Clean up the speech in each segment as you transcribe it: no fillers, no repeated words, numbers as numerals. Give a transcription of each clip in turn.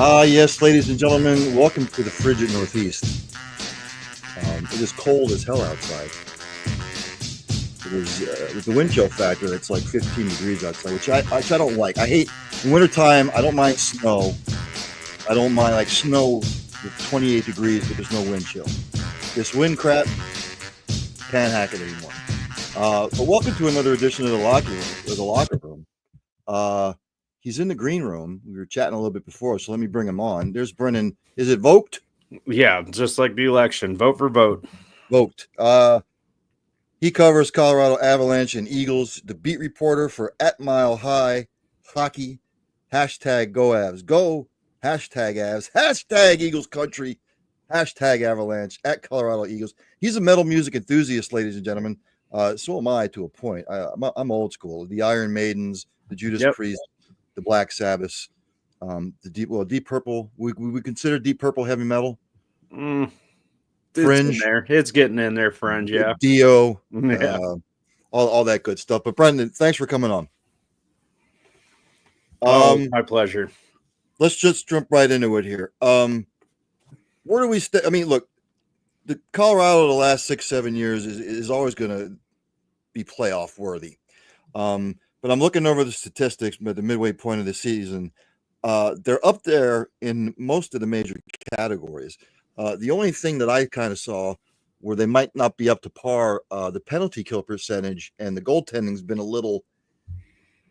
Yes, ladies and gentlemen, welcome to the frigid Northeast. It is cold as hell outside. It is with the wind chill factor. It's like 15 degrees outside, which I don't like. I hate in wintertime. I don't mind snow. I don't mind like snow with 28 degrees, but there's no wind chill. This wind crap can't hack it anymore. But welcome to another edition of the locker room. He's in the green room. We were chatting a little bit before, so let me bring him on. There's Brennan. Is it Voked? Yeah, just like the election. Vote for vote. Voked. He covers Colorado Avalanche and Eagles, the beat reporter for at Mile High Hockey, hashtag Go Avs. Go, hashtag Avs, hashtag Eagles Country, hashtag Avalanche, at Colorado Eagles. He's a metal music enthusiast, ladies and gentlemen. So am I to a point. I'm old school. The Iron Maidens, the Judas Priest, the Black Sabbath, the Deep Purple. We consider Deep Purple heavy metal. Fringe. It's getting in there, Fringe. Yeah. Dio. Yeah. All that good stuff. But Brendan, thanks for coming on. My pleasure. Let's just jump right into it here. Where do we stay? I mean, look, the Colorado the last 6-7 years is always going to be playoff worthy. But I'm looking over the statistics at the midway point of the season. They're up there in most of the major categories. The only thing that I kind of saw where they might not be up to par, the penalty kill percentage and the goaltending's been a little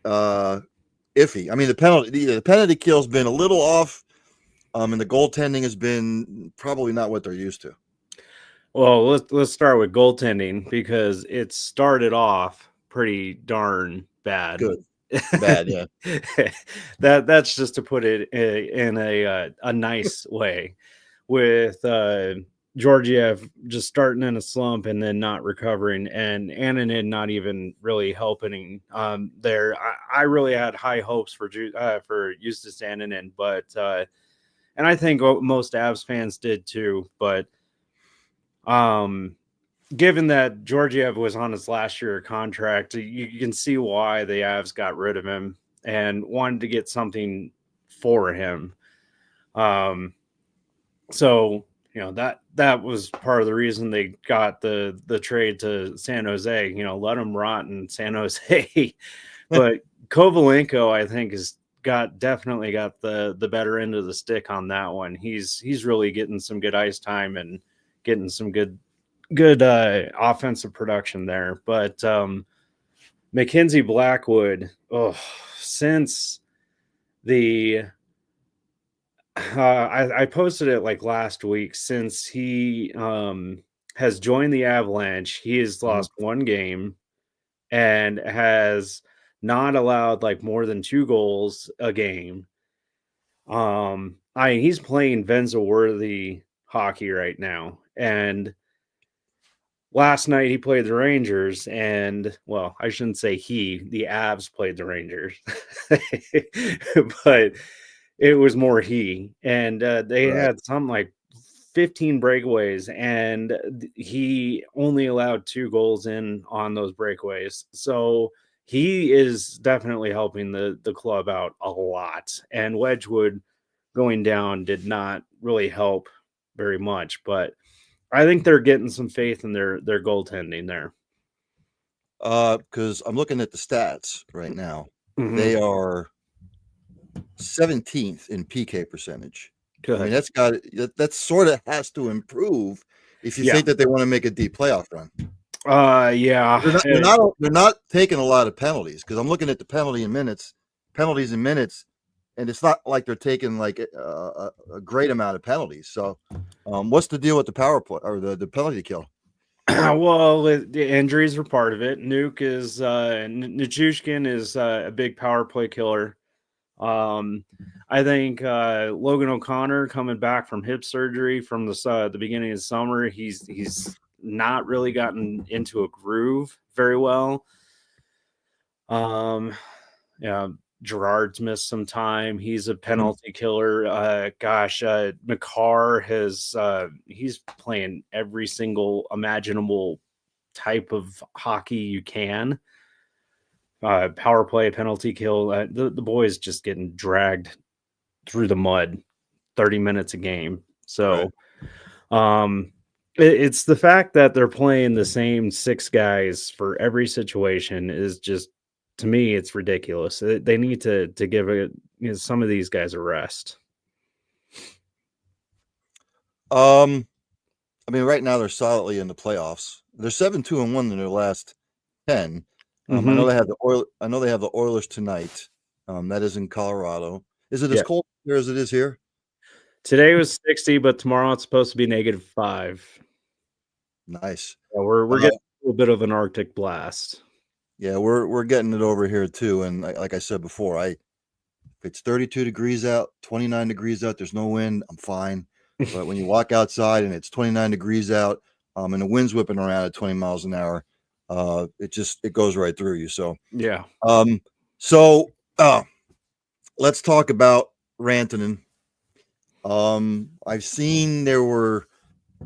iffy. I mean, the penalty kill's been a little off, and the goaltending has been probably not what they're used to. Well, let's start with goaltending because it started off pretty darn bad. Good. Bad, yeah. That's just to put it in a nice way, with Georgiev just starting in a slump and then not recovering, and Annunen not even really helping there. I really had high hopes for Justus Annunen, but and I think most Avs fans did too. But given that Georgiev was on his last year of contract, you can see why the Avs got rid of him and wanted to get something for him. So, that was part of the reason they got the trade to San Jose, let him rot in San Jose. But Kovalenko, I think, definitely got the better end of the stick on that one. He's really getting some good ice time and getting some good offensive production there. But Mackenzie Blackwood, since the I posted it like last week, since he has joined the Avalanche, he has lost one game and has not allowed like more than 2 goals a game. He's playing Venza-worthy hockey right now, and last night he played the Rangers, and well, I shouldn't say the Avs played the Rangers, but it was more he, and they had something like 15 breakaways, and he only allowed 2 goals in on those breakaways. So he is definitely helping the club out a lot, and Wedgwood going down did not really help very much, but I think they're getting some faith in their goaltending there. Because I'm looking at the stats right now. Mm-hmm. They are 17th in PK percentage. Good. I mean, that sort of has to improve if you think that they want to make a deep playoff run. Yeah. They're not taking a lot of penalties, because I'm looking at the penalties in minutes, and it's not like they're taking like a great amount of penalties. So, what's the deal with the power play or the penalty kill? Well, the injuries are part of it. Nichushkin is a big power play killer. I think Logan O'Connor, coming back from hip surgery from the beginning of the summer, he's not really gotten into a groove very well. Gerard's missed some time. He's a penalty killer. Makar he's playing every single imaginable type of hockey you can. Power play, penalty kill. The boys just getting dragged through the mud. 30 minutes a game. So it's the fact that they're playing the same 6 guys for every situation is just, to me, it's ridiculous. They need to give some of these guys a rest. I mean, right now they're solidly in the playoffs. They're 7-2-1 in their last 10. I know they have the Oilers tonight. That is in Colorado. Is it as cold here as it is here? Today was 60, but tomorrow it's supposed to be -5. Nice. Yeah, we're getting a little bit of an Arctic blast. Yeah, we're getting it over here too. And like I said before, if it's 32 degrees out, 29 degrees out, there's no wind, I'm fine. But when you walk outside and it's 29 degrees out, and the wind's whipping around at 20 miles an hour, it goes right through you. So yeah. Let's talk about Rantanen. I've seen there were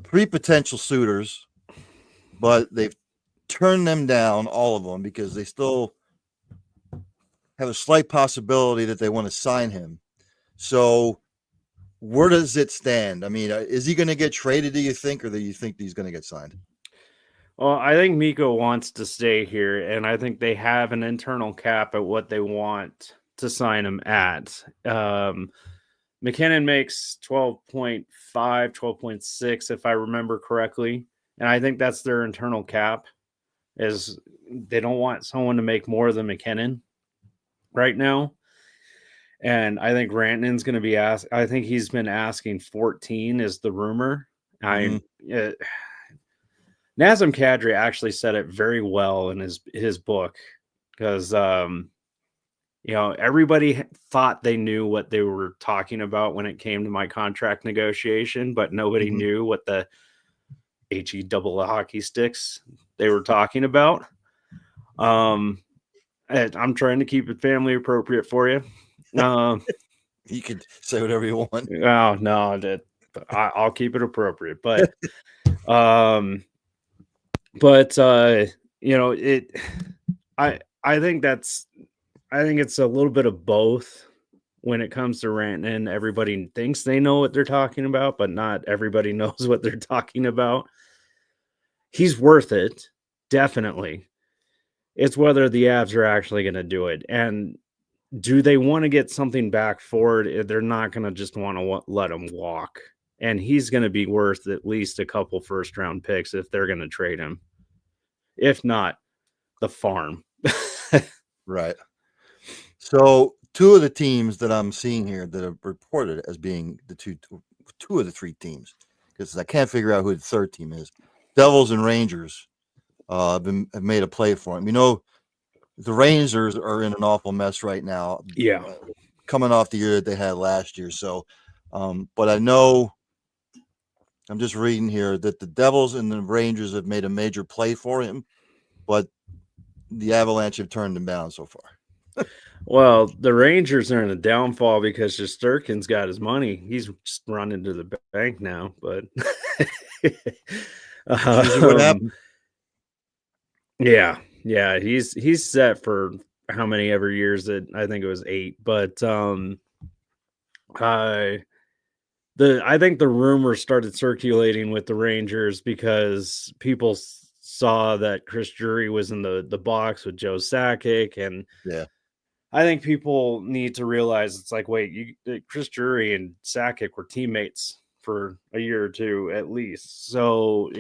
3 potential suitors, but they've turned them down, all of them, because they still have a slight possibility that they want to sign him. So where does it stand? I mean, is he going to get traded, do you think, or do you think he's going to get signed? Well, I think Mikko wants to stay here, and I think they have an internal cap at what they want to sign him at. McKinnon makes 12.5, 12.6, if I remember correctly. And I think that's their internal cap, is they don't want someone to make more than McKinnon right now. And I think Rantanen's going to be asked. I think he's been asking 14 is the rumor. Nazem Kadri actually said it very well in his book, because everybody thought they knew what they were talking about when it came to my contract negotiation, but nobody knew what the HE double hockey sticks they were talking about. I'm trying to keep it family appropriate for you. You could say whatever you want. Oh no, I'll keep it appropriate, but I think it's a little bit of both when it comes to Rantanen. Everybody thinks they know what they're talking about, but not everybody knows what they're talking about. He's worth it, definitely. It's whether the Avs are actually going to do it. And do they want to get something back for it? They're not going to just want to let him walk. And he's going to be worth at least a couple first-round picks if they're going to trade him. If not, the farm. Right. So 2 of the teams that I'm seeing here that have reported as being the two of the 3 teams, because I can't figure out who the third team is. Devils and Rangers have made a play for him. The Rangers are in an awful mess right now. Yeah. Coming off the year that they had last year. So, but I know, I'm just reading here that the Devils and the Rangers have made a major play for him, but the Avalanche have turned him down so far. Well, the Rangers are in a downfall because Shesterkin's got his money. He's just running to the bank now, but what happened? Yeah, he's set for how many ever years that I think it was 8, but I think the rumor started circulating with the Rangers because people saw that Chris Drury was in the box with Joe Sakic, and I think people need to realize it's like, wait, Chris Drury and Sakic were teammates for a year or 2 at least. So,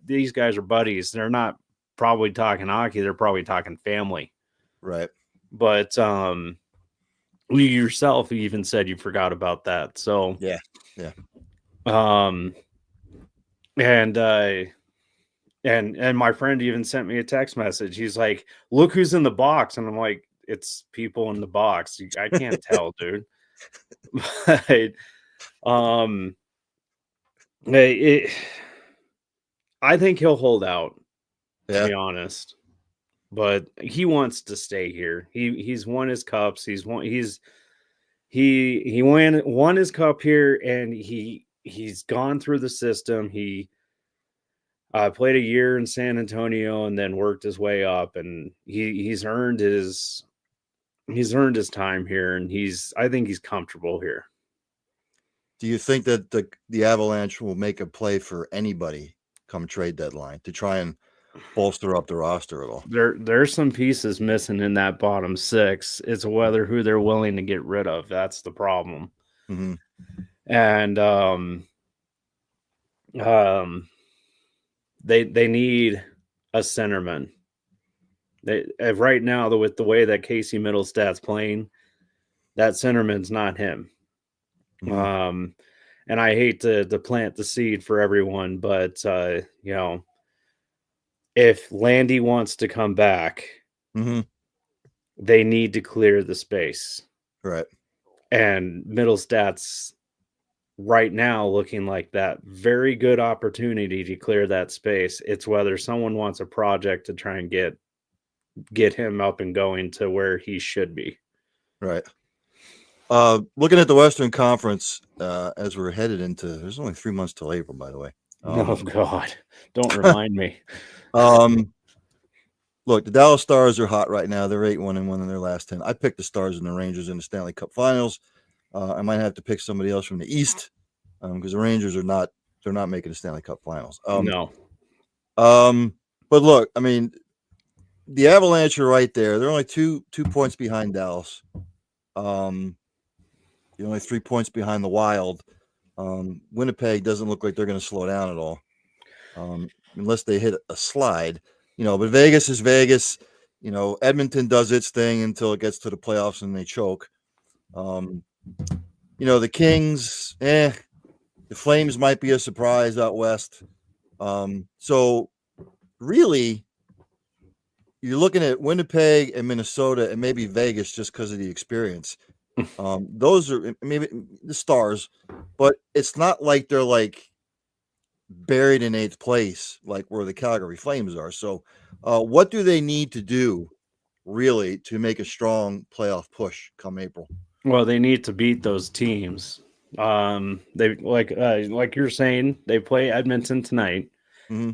these guys are buddies. They're not probably talking hockey. They're probably talking family. Right. But you yourself even said you forgot about that. So, yeah. And my friend even sent me a text message. He's like, look who's in the box. And I'm like, it's people in the box. I can't tell, dude. But, I think he'll hold out, to be honest. But he wants to stay here. He's won his cups. He won his cup here, and he's gone through the system. He played a year in San Antonio and then worked his way up, and he's earned his time here, and I think he's comfortable here. Do you think that the Avalanche will make a play for anybody come trade deadline to try and bolster up the roster at all? There's some pieces missing in that bottom six. It's whether who they're willing to get rid of. That's the problem. Mm-hmm. And they need a centerman. Right now, with the way that Casey Middlestad's playing, that centerman's not him. Mm-hmm. And I hate to plant the seed for everyone, but if Landy wants to come back, Mm-hmm. they need to clear the space. Right. And Middlestad's right now looking like that very good opportunity to clear that space. It's whether someone wants a project to try and get him up and going to where he should be. Right. Looking at the Western Conference, as we're headed into, there's only 3 months till April, by the way. Oh God, don't remind me. Look, the Dallas Stars are hot right now. They're 8-1 in their last 10. I picked the Stars and the Rangers in the Stanley Cup Finals. I might have to pick somebody else from the East because the Rangers are not. They're not making the Stanley Cup Finals. No. But look, I mean, the Avalanche are right there. They're only two points behind Dallas. You're only 3 points behind the Wild. Winnipeg doesn't look like they're going to slow down at all, unless they hit a slide. But Vegas is Vegas. Edmonton does its thing until it gets to the playoffs and they choke. The Kings, the Flames might be a surprise out west. So really, you're looking at Winnipeg and Minnesota and maybe Vegas just because of the experience. Those are maybe the Stars, but it's not like they're like buried in 8th place like where the Calgary Flames are. So what do they need to do really to make a strong playoff push come April? Well, they need to beat those teams. They like you're saying, they play Edmonton tonight. Mm-hmm.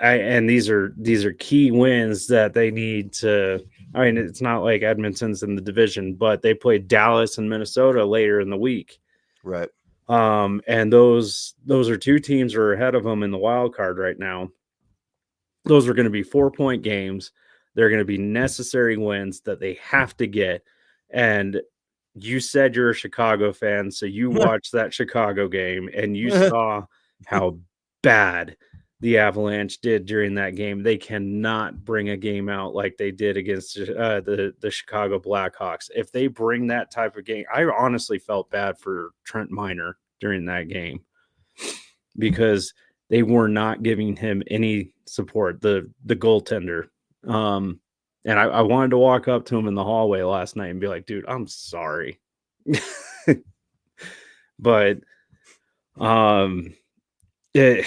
And these are key wins that they need to. I mean, it's not like Edmonton's in the division, but they play Dallas and Minnesota later in the week. Right. And those are two teams that are ahead of them in the wild card right now. Those are going to be 4-point games. They're going to be necessary wins that they have to get. And you said you're a Chicago fan, so you watched that Chicago game and you saw how bad the Avalanche did during that game. They cannot bring a game out like they did against the Chicago Blackhawks. If they bring that type of game, I honestly felt bad for Trent Miner during that game because they were not giving him any support, the goaltender. And I wanted to walk up to him in the hallway last night and be like, dude, I'm sorry. But it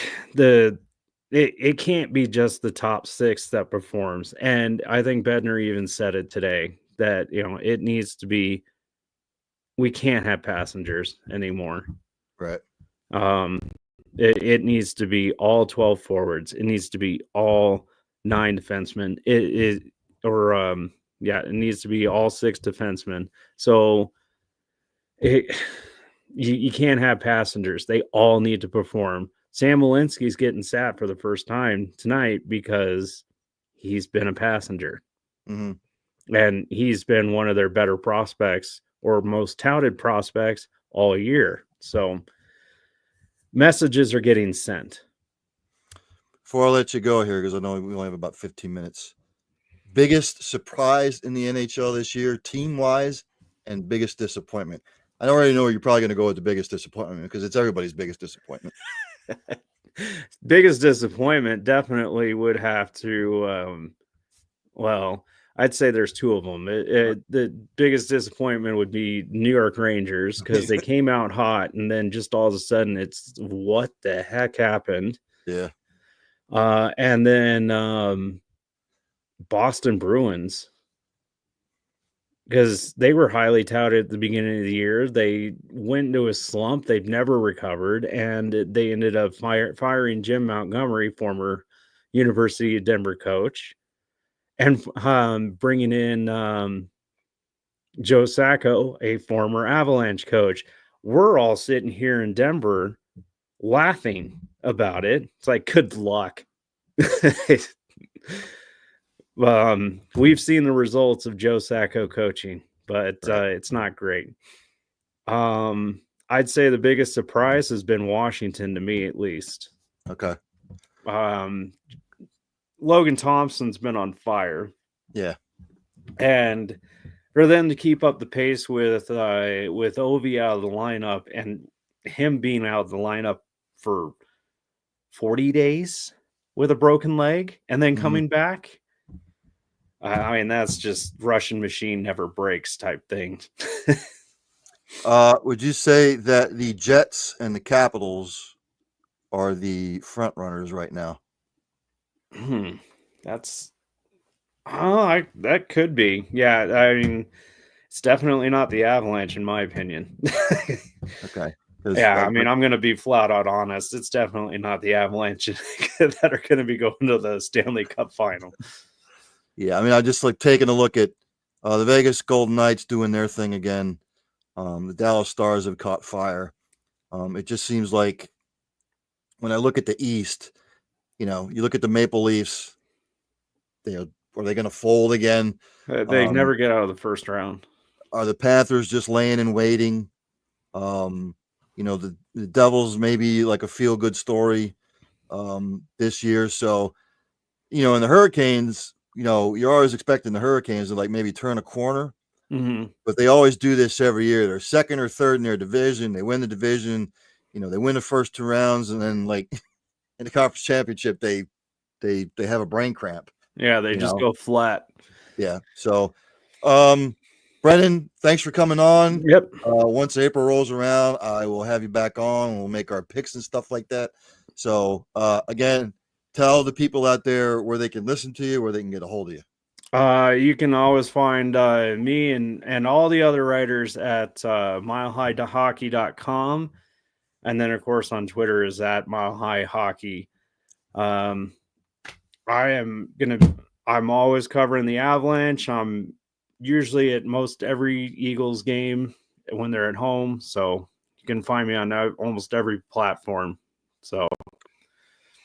can't be just the top 6 that performs. And I think Bednar even said it today that, it needs to be, we can't have passengers anymore. Right. It needs to be all 12 forwards. It needs to be all 9 defensemen. It needs to be all 6 defensemen. So you can't have passengers. They all need to perform. Sam Walensky's getting sat for the first time tonight because he's been a passenger. Mm-hmm. And he's been one of their better prospects or most touted prospects all year. So messages are getting sent. Before I let you go here, because I know we only have about 15 minutes, biggest surprise in the NHL this year, team-wise, and biggest disappointment. I already know you're probably going to go with the biggest disappointment because it's everybody's biggest disappointment. Biggest disappointment definitely would have to, I'd say there's 2 of them. The biggest disappointment would be New York Rangers because they came out hot and then just all of a sudden it's what the heck happened. Yeah. And then Boston Bruins, because they were highly touted at the beginning of the year. They went into a slump. They've never recovered, and they ended up firing Jim Montgomery, former University of Denver coach, and bringing in Joe Sacco, a former Avalanche coach. we're all sitting here in Denver laughing about it. It's like, good luck. We've seen the results of Joe Sacco coaching, but Right. it's not great. I'd say the biggest surprise has been Washington to me, at least. Okay. Um, Logan Thompson's been on fire, Yeah. and for them to keep up the pace with Ovi out of the lineup and him being out of the lineup for 40 days with a broken leg and then Mhm. coming back. I mean, that's just Russian machine never breaks type thing. Would you say that the Jets and the Capitals are the front runners right now? That's that could be. Yeah, I mean, it's definitely not the Avalanche in my opinion. Okay. 'Cause, Yeah, like, I mean, I'm going to be flat out honest. It's definitely not the Avalanche that are going to be going to the Stanley Cup final. yeah, I mean, I just like taking a look at the Vegas Golden Knights doing their thing again. The Dallas Stars have caught fire. It just seems like when I look at the East, you look at the Maple Leafs, are they going to fold again? They never get out of the first round. Are the Panthers just laying and waiting? The Devils maybe like a feel good story this year. So, and the Hurricanes, you're always expecting the Hurricanes to like maybe turn a corner, but they always do this every year. They're second or third in their division. They win the division, they win the first 2 rounds, and then like in the conference championship, they have a brain cramp. Yeah, they just go flat. Yeah. So, Brendan, thanks for coming on. Yep. Once April rolls around, I will have you back on. We'll make our picks and stuff like that. So, again, tell the people out there where they can listen to you, where they can get a hold of you. You can always find me and all the other writers at milehighhockey.com. And then, of course, on Twitter is at milehighhockey. I'm always covering the Avalanche. I'm usually at most every Eagles game when they're at home. So you can find me on almost every platform. So,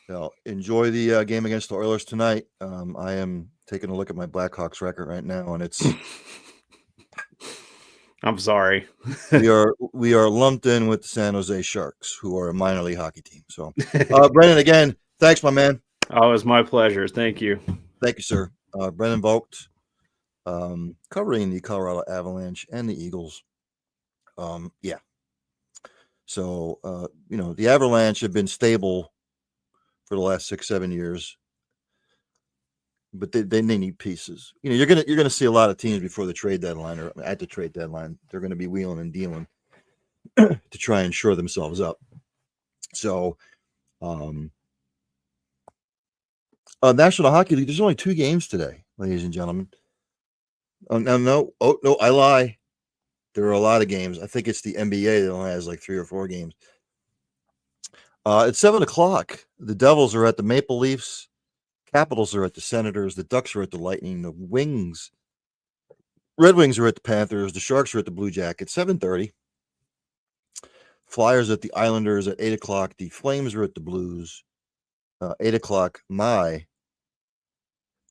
well, enjoy the game against the Oilers tonight. I am taking a look at my Blackhawks record right now, and it's. I'm sorry. we are lumped in with the San Jose Sharks, who are a minor league hockey team. So, Brendan, again, thanks, my man. Oh, it was my pleasure. Thank you. Thank you, sir. Brendan Vogt, covering the Colorado Avalanche and the Eagles. Yeah. So, the Avalanche have been stable for the last 6-7 years, but they need pieces. You're gonna see a lot of teams before the trade deadline or at the trade deadline. They're going to be wheeling and dealing to try and shore themselves up. So, National Hockey League. There's only 2 games today, ladies and gentlemen. No, I lie. There are a lot of games. I think it's the NBA that only has like 3 or 4 games. At 7:00, the Devils are at the Maple Leafs. Capitals are at the Senators. The Ducks are at the Lightning. The Red Wings are at the Panthers. The Sharks are at the Blue Jackets. 7:30. Flyers at the Islanders at 8:00. The Flames are at the Blues. 8:00. My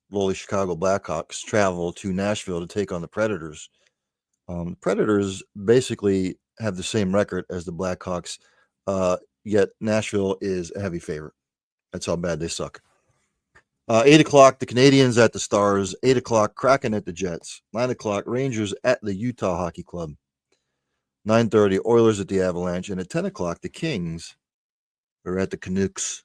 lowly Chicago Blackhawks travel to Nashville to take on the Predators. The Predators basically have the same record as the Blackhawks, yet Nashville is a heavy favorite. That's how bad they suck. 8:00, the Canadiens at the Stars. 8:00, Kraken at the Jets. 9:00, Rangers at the Utah Hockey Club. 9:30, Oilers at the Avalanche. And at 10:00, the Kings are at the Canucks.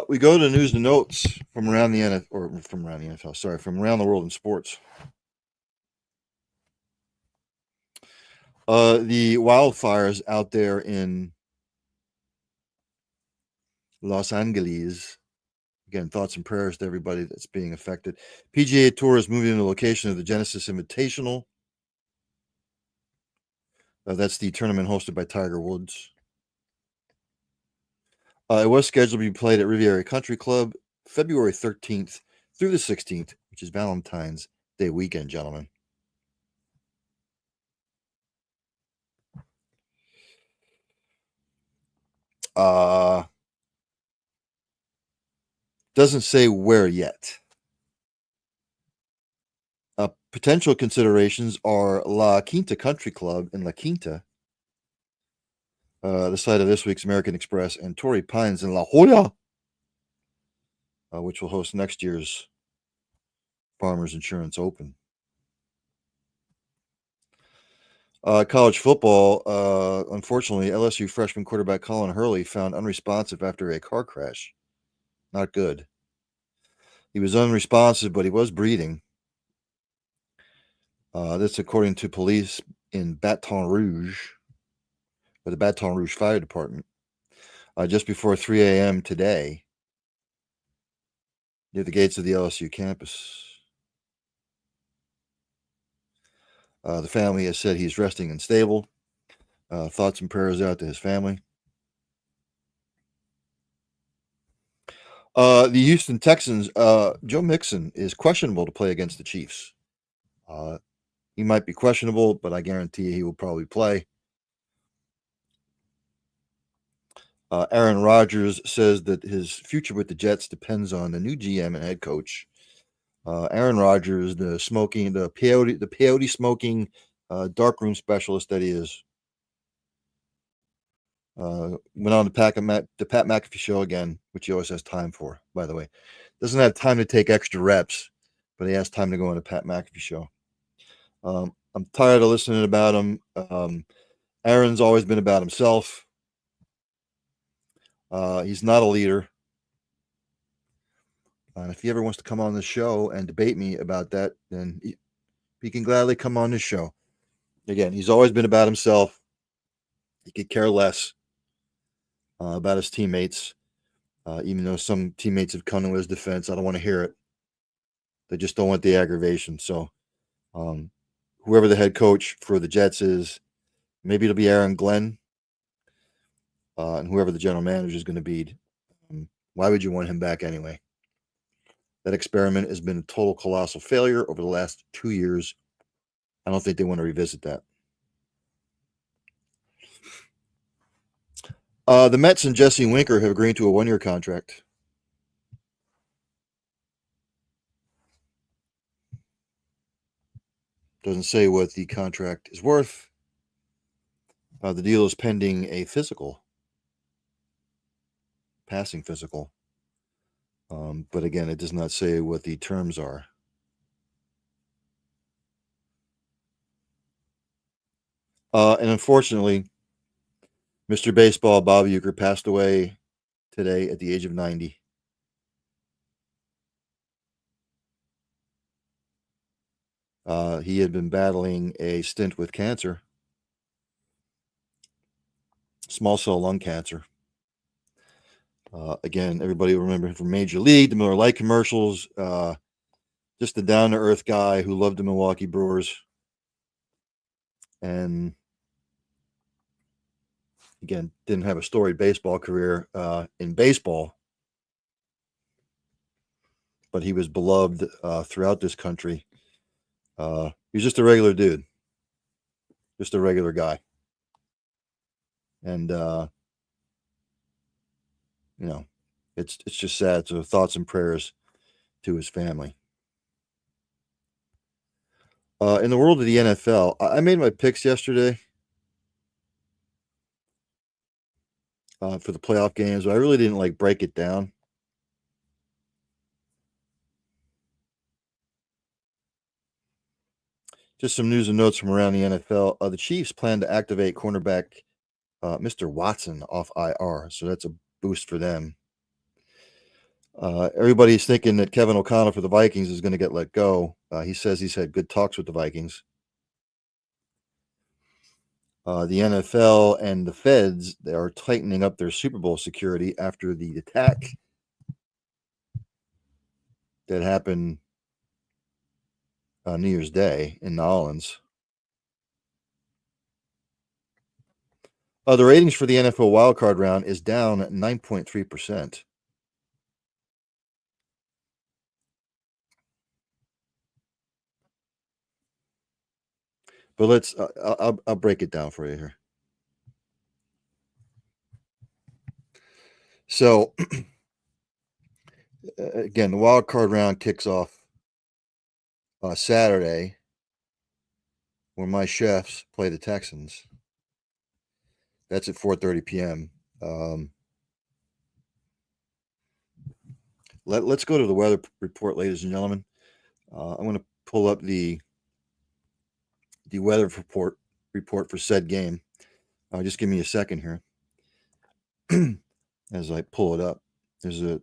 We go to news and notes from around the NFL, from around the world in sports. The wildfires out there in Los Angeles. Again, thoughts and prayers to everybody that's being affected. PGA Tour is moving to the location of the Genesis Invitational. That's the tournament hosted by Tiger Woods. It was scheduled to be played at Riviera Country Club February 13th through the 16th, which is Valentine's Day weekend, gentlemen. Doesn't say where yet. Potential considerations are La Quinta Country Club in La Quinta, the site of this week's American Express, and Torrey Pines in La Jolla, which will host next year's Farmers Insurance Open. College football, unfortunately, LSU freshman quarterback Colin Hurley found unresponsive after a car crash. Not good. He was unresponsive, but he was breathing. That's according to police in Baton Rouge, or the Baton Rouge Fire Department, just before 3 a.m. today, near the gates of the LSU campus. The family has said he's resting and stable. Thoughts and prayers out to his family. The Houston Texans, Joe Mixon is questionable to play against the Chiefs. He might be questionable, but I guarantee he will probably play. Aaron Rodgers says that his future with the Jets depends on the new GM and head coach. Aaron Rodgers, the peyote smoking, darkroom specialist that he is, went on the Pat McAfee show again, which he always has time for, by the way. Doesn't have time to take extra reps, but he has time to go on the Pat McAfee show. I'm tired of listening about him. Aaron's always been about himself. He's not a leader. And if he ever wants to come on the show and debate me about that, then he can gladly come on this show. Again, he's always been about himself. He could care less about his teammates, even though some teammates have come to his defense. I don't want to hear it. They just don't want the aggravation. So whoever the head coach for the Jets is, maybe it'll be Aaron Glenn, and whoever the general manager is going to be. Why would you want him back anyway? That experiment has been a total colossal failure over the last 2 years. I don't think they want to revisit that. The Mets and Jesse Winker have agreed to a 1-year contract. Doesn't say what the contract is worth. The deal is pending a physical, passing physical. But again, it does not say what the terms are. And unfortunately, Mr. Baseball, Bob Uecker, passed away today at the age of 90. He had been battling a stint with cancer, small cell lung cancer. Again, everybody will remember him from Major League, the Miller Lite commercials, just a down-to-earth guy who loved the Milwaukee Brewers. And again, didn't have a storied baseball career in baseball, but he was beloved throughout this country. He was just a regular dude, just a regular guy. And, it's just sad. So thoughts and prayers to his family. In the world of the NFL, I made my picks yesterday for the playoff games, but I really didn't break it down. Just some news and notes from around the NFL. The Chiefs plan to activate cornerback Mr. Watson off IR, so that's a boost for them. Everybody's thinking that Kevin O'Connell for the Vikings is going to get let go. He says he's had good talks with the Vikings. The NFL and the feds, they are tightening up their Super Bowl security after the attack that happened New Year's Day in New Orleans. The ratings for the NFL wildcard round is down 9.3%. But let's, I'll break it down for you here. So again, the wild card round kicks off Saturday, where my Chefs play the Texans. That's at 4:30 p.m. Let's go to the weather report, ladies and gentlemen. I'm going to pull up the weather report for said game. Just give me a second here as I pull it up. There's a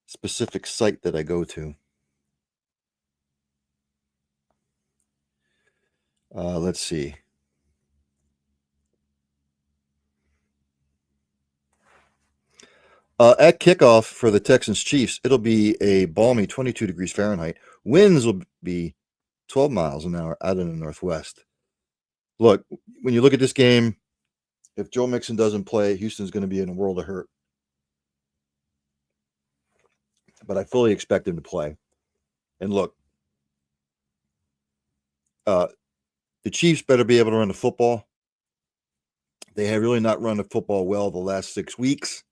specific site that I go to. Let's see. At kickoff for the Texans Chiefs, it'll be a balmy 22 degrees Fahrenheit. Winds will be 12 miles an hour out in the northwest. Look, when you look at this game, if Joe Mixon doesn't play, Houston's going to be in a world of hurt. But I fully expect him to play. And look, the Chiefs better be able to run the football. They have really not run the football well the last 6 weeks.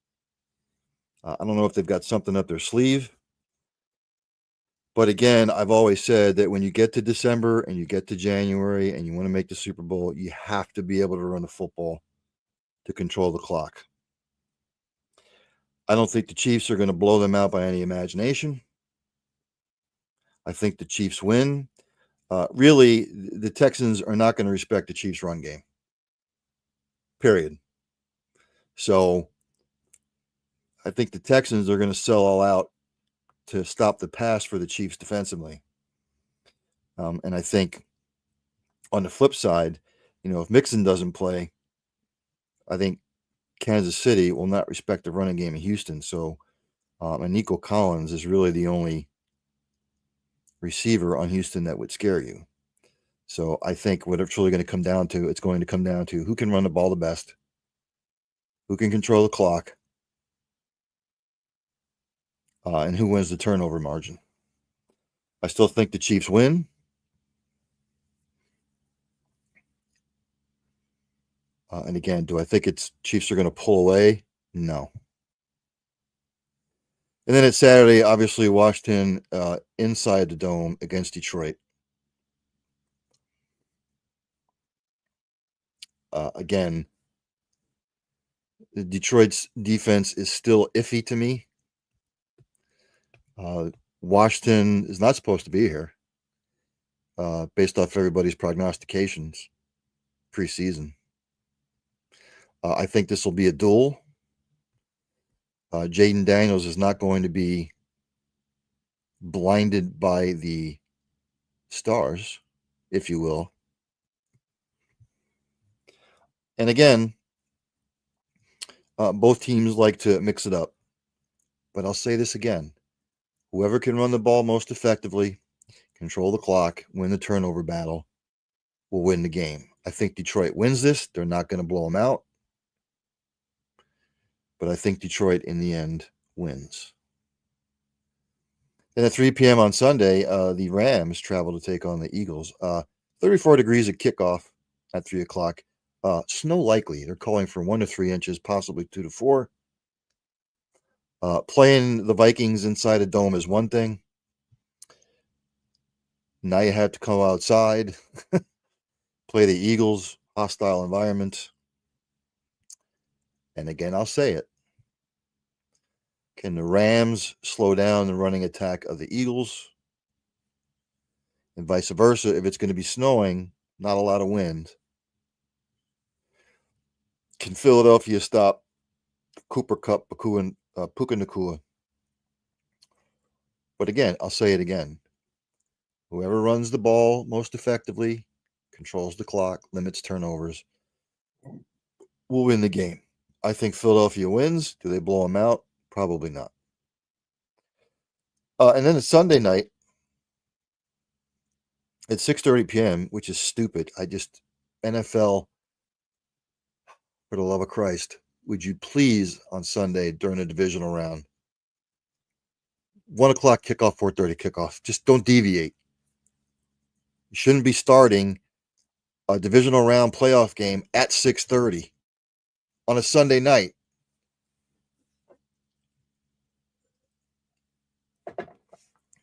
I don't know if they've got something up their sleeve. But again, I've always said that when you get to December and you get to January and you want to make the Super Bowl, you have to be able to run the football to control the clock. I don't think the Chiefs are going to blow them out by any imagination. I think the Chiefs win. Really, the Texans are not going to respect the Chiefs' run game. Period. So I think the Texans are going to sell all out to stop the pass for the Chiefs defensively. And I think on the flip side, if Mixon doesn't play, I think Kansas City will not respect the running game in Houston. So, and Nico Collins is really the only receiver on Houston that would scare you. So I think what it's really going to come down to, it's going to come down to who can run the ball the best, who can control the clock, and who wins the turnover margin. I still think the Chiefs win. And again, do I think it's Chiefs are going to pull away? No. And then it's Saturday, obviously, Washington inside the Dome against Detroit. Again, Detroit's defense is still iffy to me. Washington is not supposed to be here based off everybody's prognostications preseason. I think this will be a duel. Jaden Daniels is not going to be blinded by the stars, if you will. And again, both teams like to mix it up. But I'll say this again. Whoever can run the ball most effectively, control the clock, win the turnover battle, will win the game. I think Detroit wins this. They're not going to blow them out. But I think Detroit, in the end, wins. Then at 3 p.m. on Sunday, the Rams travel to take on the Eagles. 34 degrees at kickoff at 3 o'clock. Snow likely. They're calling for 1 to 3 inches, possibly 2 to 4. Playing the Vikings inside a dome is one thing. Now you have to come outside, play the Eagles, hostile environment. And again, I'll say it. Can the Rams slow down the running attack of the Eagles? And vice versa, if it's going to be snowing, not a lot of wind. Can Philadelphia stop Cooper Kupp, Puka Nacua? But again, I'll say it again. Whoever runs the ball most effectively, controls the clock, limits turnovers, will win the game. I think Philadelphia wins. Do they blow them out? Probably not. And then it's Sunday night at 6:30 p.m., which is stupid. NFL, for the love of Christ, would you please on Sunday during the divisional round, 1 o'clock kickoff, 4:30 kickoff. Just don't deviate. You shouldn't be starting a divisional round playoff game at 6:30 on a Sunday night.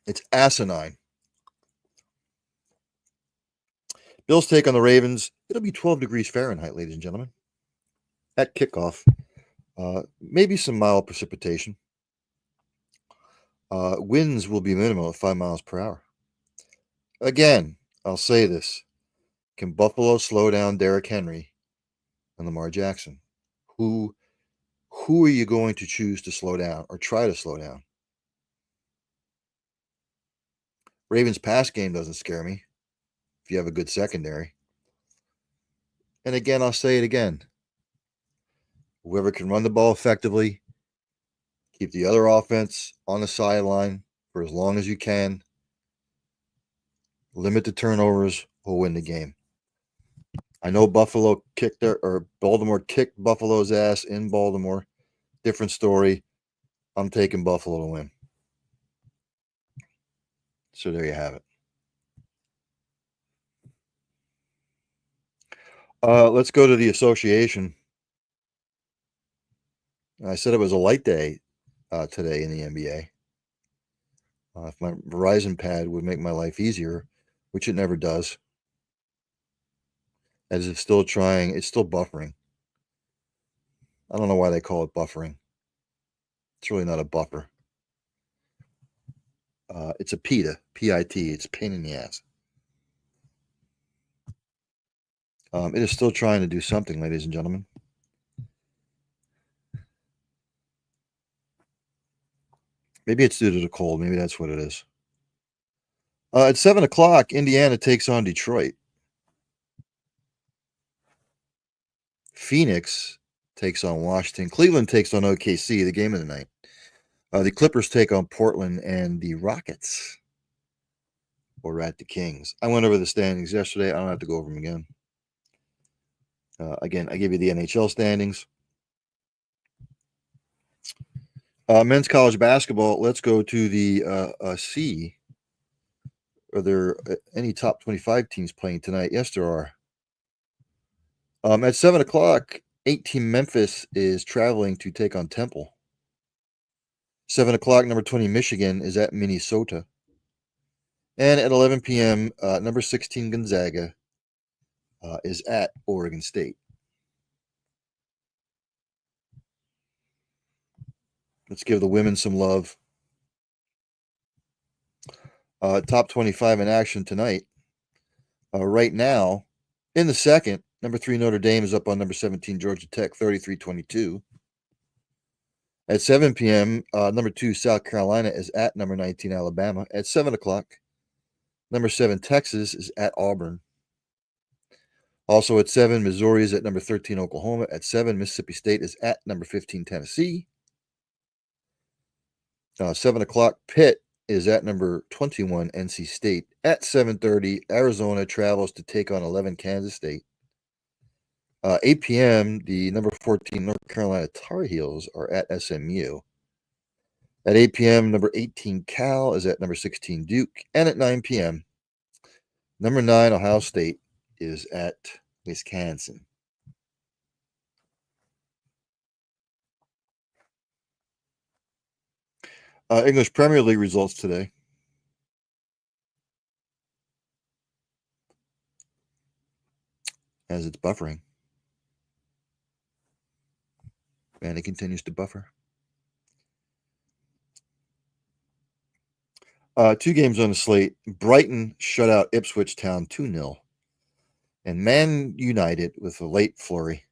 It's asinine. Bills take on the Ravens. It'll be 12 degrees Fahrenheit, ladies and gentlemen. At kickoff, maybe some mild precipitation. Winds will be minimal at 5 miles per hour. Again, I'll say this. Can Buffalo slow down Derrick Henry and Lamar Jackson? Who are you going to choose to slow down or try to slow down? Ravens pass game doesn't scare me if you have a good secondary. And again, I'll say it again. Whoever can run the ball effectively, keep the other offense on the sideline for as long as you can, limit the turnovers, will win the game. I know Baltimore kicked Buffalo's ass in Baltimore. Different story. I'm taking Buffalo to win. So there you have it. Let's go to the association. I said it was a light day today in the NBA. If my Verizon pad would make my life easier, which it never does, as it's still buffering. I don't know why they call it buffering. It's really not a buffer. It's a PITA, P-I-T. It's a pain in the ass. It is still trying to do something, ladies and gentlemen. Maybe it's due to the cold. Maybe that's what it is. At 7 o'clock, Indiana takes on Detroit. Phoenix takes on Washington. Cleveland takes on OKC, the game of the night. The Clippers take on Portland, and the Rockets are at the Kings. I went over the standings yesterday. I don't have to go over them again. Again, I gave you the NHL standings. Men's college basketball. Let's go to the C. Are there any top 25 teams playing tonight? Yes, there are. At 7 o'clock, 8-team Memphis is traveling to take on Temple. 7 o'clock, number 20 Michigan is at Minnesota. And at 11 p.m., number 16 Gonzaga is at Oregon State. Let's give the women some love. Top 25 in action tonight. Right now, in the second, number 3 Notre Dame is up on number 17 Georgia Tech, 33-22. At 7 p.m., number 2 South Carolina is at number 19 Alabama. At 7 o'clock, number 7 Texas is at Auburn. Also at 7, Missouri is at number 13 Oklahoma. At 7, Mississippi State is at number 15 Tennessee. 7 o'clock, Pitt is at number 21 NC State. At 7:30, Arizona travels to take on 11 Kansas State. 8 p.m., the number 14 North Carolina Tar Heels are at SMU. At 8 p.m., number 18 Cal is at number 16 Duke. And at 9 p.m., number 9 Ohio State is at Wisconsin. English Premier League results today. As it's buffering. And it continues to buffer. 2 games on the slate. Brighton shut out Ipswich Town 2-0. And Man United, with a late flurry,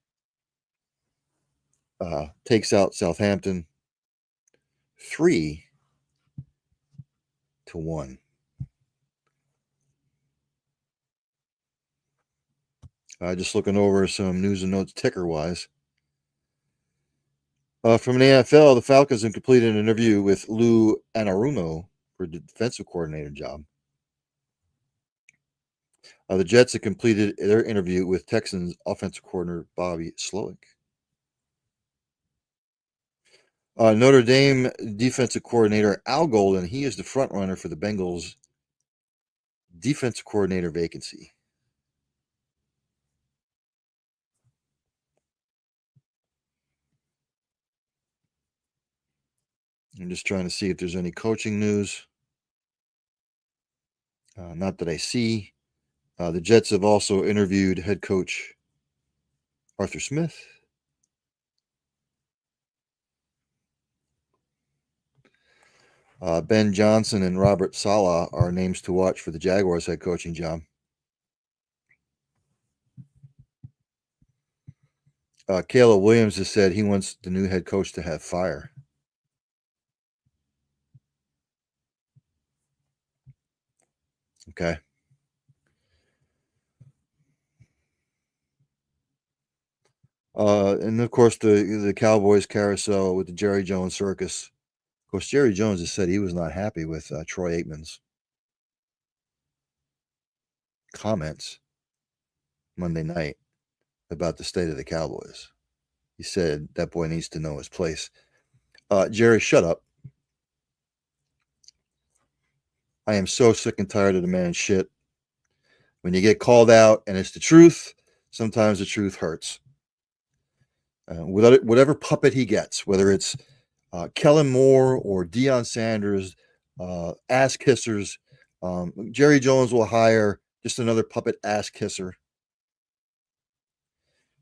takes out Southampton 3-1. Just looking over some news and notes ticker-wise. From the NFL, the Falcons have completed an interview with Lou Anarumo for the defensive coordinator job. The Jets have completed their interview with Texans offensive coordinator Bobby Slowick. Notre Dame defensive coordinator Al Golden, he is the front runner for the Bengals defensive coordinator vacancy. I'm just trying to see if there's any coaching news. Not that I see. The Jets have also interviewed head coach Arthur Smith. Ben Johnson and Robert Saleh are names to watch for the Jaguars head coaching job. Caleb Williams has said he wants the new head coach to have fire. Okay. And of course, the Cowboys carousel with the Jerry Jones circus. Of course, Jerry Jones has said he was not happy with Troy Aikman's comments Monday night about the state of the Cowboys. He said that boy needs to know his place. Jerry, shut up. I am so sick and tired of the man's shit. When you get called out and it's the truth, sometimes the truth hurts. Whatever puppet he gets, whether it's Kellen Moore or Deion Sanders, ass kissers, Jerry Jones will hire just another puppet ass kisser.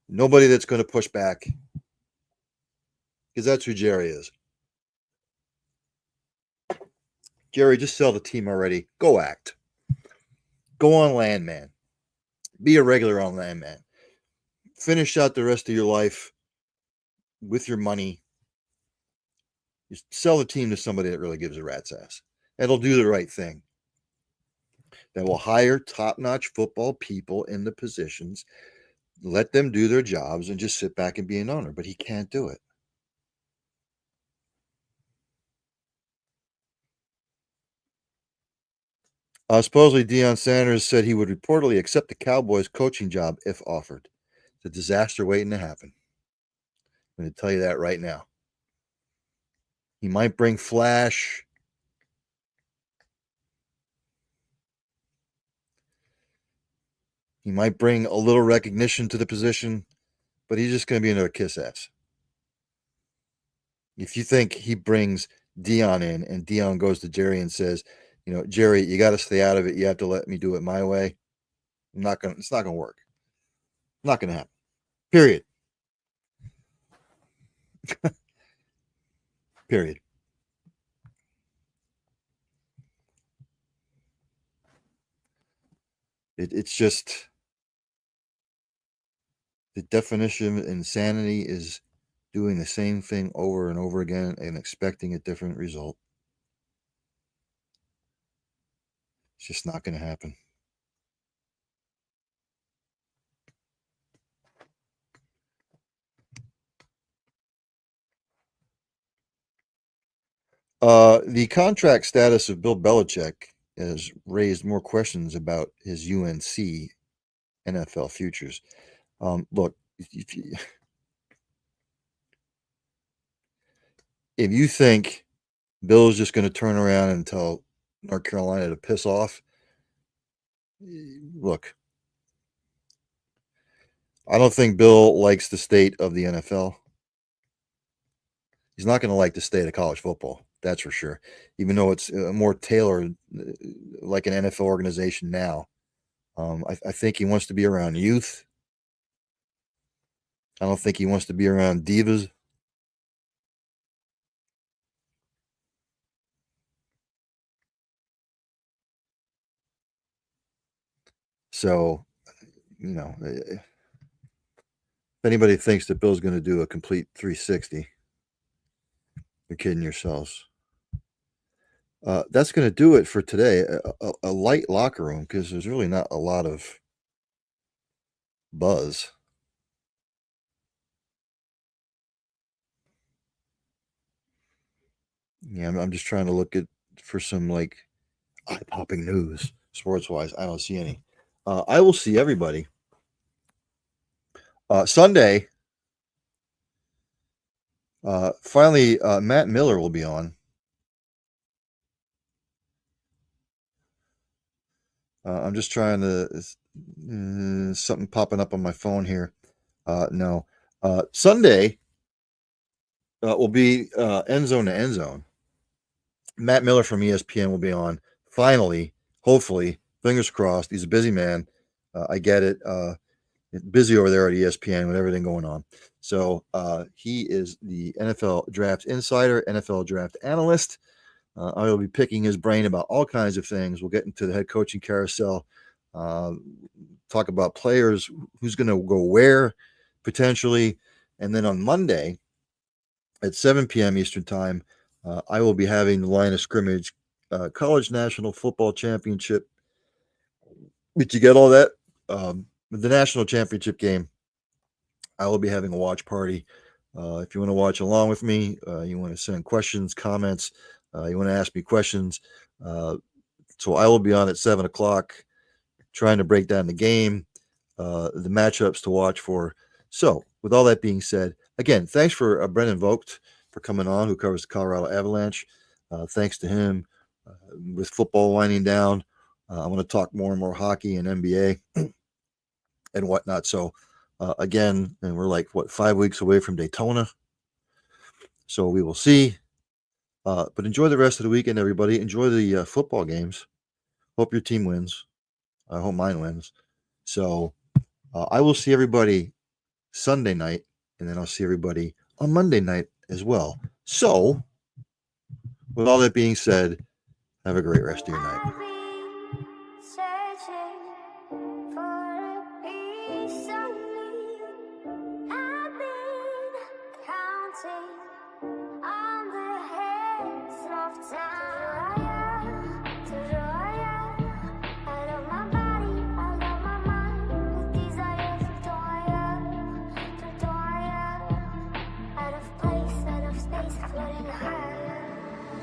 Nobody that's going to push back, because that's who Jerry is. Jerry, just sell the team already. Go act. Go on Landman. Be a regular on Landman. Finish out the rest of your life with your money. Just sell the team to somebody that really gives a rat's ass. That'll do the right thing. That will hire top-notch football people in the positions, let them do their jobs, and just sit back and be an owner. But he can't do it. Supposedly, Deion Sanders said he would reportedly accept the Cowboys coaching job if offered. It's a disaster waiting to happen. I'm going to tell you that right now. He might bring flash. He might bring a little recognition to the position, but he's just going to be another kiss ass. If you think he brings Deion in and Deion goes to Jerry and says, Jerry, you got to stay out of it. You have to let me do it my way. It's not going to work. Not going to happen. Period. Period. It's just the definition of insanity is doing the same thing over and over again and expecting a different result. It's just not going to happen. The contract status of Bill Belichick has raised more questions about his UNC NFL futures. Look, if you think Bill's just going to turn around and tell North Carolina to piss off, look, I don't think Bill likes the state of the NFL. He's not going to like the state of college football. That's for sure. Even though it's more tailored like an NFL organization now. I think he wants to be around youth. I don't think he wants to be around divas. So, if anybody thinks that Bill's going to do a complete 360, you're kidding yourselves. That's going to do it for today. A light locker room because there's really not a lot of buzz. Yeah, I'm just trying to look for some eye-popping news sports-wise. I don't see any. I will see everybody Sunday. Finally, Matt Miller will be on. I'm just trying to something popping up on my phone here. No. Sunday will be end zone to end zone. Matt Miller from ESPN will be on. Finally, hopefully, Fingers crossed. He's a busy man. I get it. Busy over there at ESPN with everything going on. So he is the NFL Draft Insider, NFL Draft Analyst. I will be picking his brain about all kinds of things. We'll get into the head coaching carousel, talk about players, who's going to go where potentially. And then on Monday at 7 p.m. Eastern Time, I will be having the line of scrimmage College National Football Championship. Did you get all that? The national championship game, I will be having a watch party. If you want to watch along with me, you want to send questions, comments, you want to ask me questions. So I will be on at 7 o'clock trying to break down the game, the matchups to watch for. So with all that being said, again, thanks for Brendan Vogt for coming on, who covers the Colorado Avalanche. Thanks to him. With football winding down, I want to talk more and more hockey and NBA and whatnot. So again, and we're like, 5 weeks away from Daytona. So we will see. But enjoy the rest of the weekend, everybody. Enjoy the football games. Hope your team wins. I hope mine wins. So I will see everybody Sunday night, and then I'll see everybody on Monday night as well. So with all that being said, have a great rest of your night.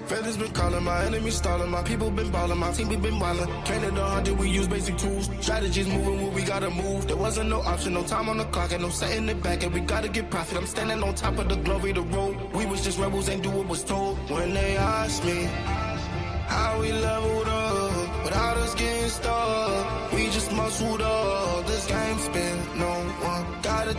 Feathers been calling, my enemies stalling, my people been balling, my team we been wildin'. Canada 100, we use basic tools. Strategies moving where we gotta move. There wasn't no option, no time on the clock, and no setting it back, and we gotta get profit. I'm standing on top of the glory, the road. We was just rebels, ain't do what was told. When they asked me how we leveled up, without us getting stuck, we just muscled up. This game's been no one got a